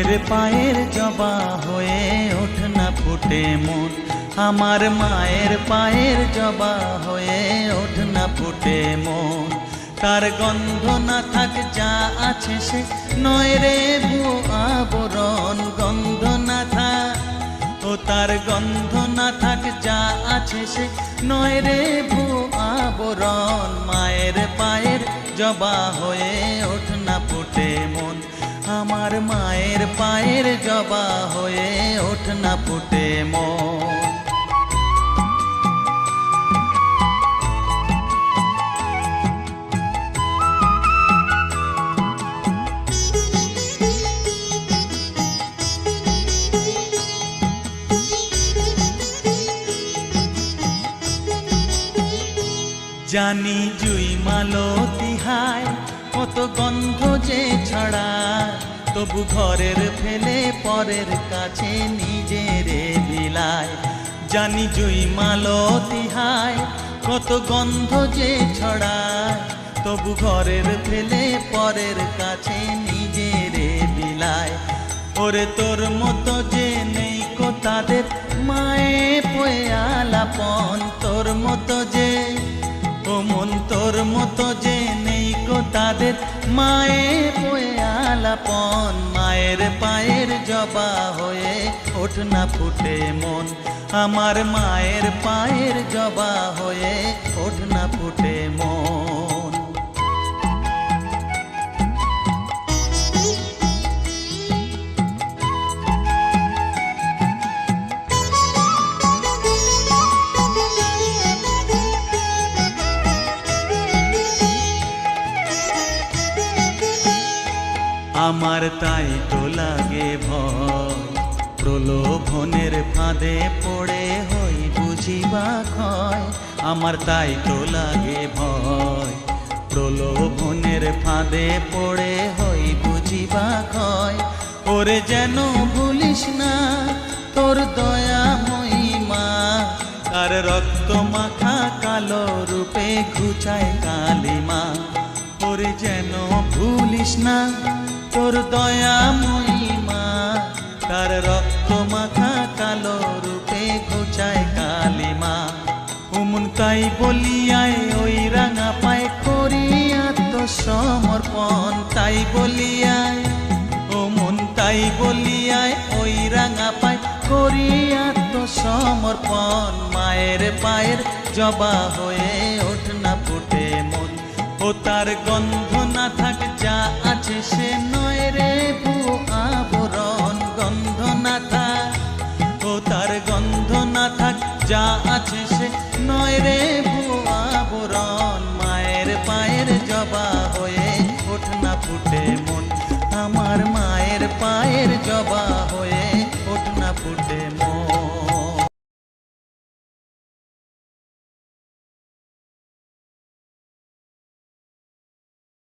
মায়ের পায়ের জবা হয়ে ওঠ না ফুটে মন, আমার মায়ের পায়ের জবা হয়ে ওঠ না ফুটে মন। তার গন্ধ না থাক যা আছে সে নয় রে ভুয়ো আবরণ, গন্ধ না থাক ও তার গন্ধ না থাক যা আছে সে নয় রে ভুয়ো আবরণ। মায়ের পায়ের জবা হয়ে ওঠ না ফুটে মন, আমার মায়ের পায়ের জবা হয়ে ওঠ না ফুটে মন। জানি জুই মালতী হায় কত গন্ধ যে ছড়ায়, তবু ঘরের ফেলে পরের কাছে নিজেরে বিলায়। জানি জুই মালতী হায় কত গন্ধ যে ছড়ায়, তবু ঘরের ফেলে পরের কাছে নিজেরে বিলায়। ওরে তোর মতো যে নেই কো তাদের মায়ে পয়ে আলাপন, তোর মতো যে ও মন তোর মতো যে নেই কো তাদের মায়ে পয়ে আলাপন। মায়ের পায়ের জবা হয়ে ওঠ না ফুটে মন, আমার মায়ের পায়ের জবা হয়ে ওঠ না ফুটে মন। আমার তাই তো লাগে ভয়, প্রলোভনের ফাঁদে পড়ে হই বুঝিবা ক্ষয়। আমার তাই তো লাগে ভয়, প্রলোভনের ফাঁদে পড়ে হই বুঝিবা ক্ষয়। ওরে যেন ভুলিস না তোর দয়া মহিমা, তার রক্ত মাখা কালো রূপে ঘুচায় কালিমা। ওরে যেন ভুলিস না তোর দয়া মহিমা, তার রক্ত মাখা কালো রূপে ঘুচায় কালিমা। উমন তাই বলিয়ায় ওই রাঙা পায় করি আত্মসমর্পণ, তাই বলিয়ায় ও মন তাই বলিয়ায় ওই রাঙা পায় করি আত্মসমর্পণ। মায়ের পায়ের জবা হয়ে ওঠ না ফুটে মন, ও তার গন্ধ না থাক যা আছে সে নয় রে ভুয়ো আবরণ, গন্ধ না থাক ও তার গন্ধ না থাক যা আছে সে নয় রে ভুয়ো আবরণ। মায়ের পায়ের জবা হয়ে ওঠ না ফুটে মন, আমার মায়ের পায়ের জবা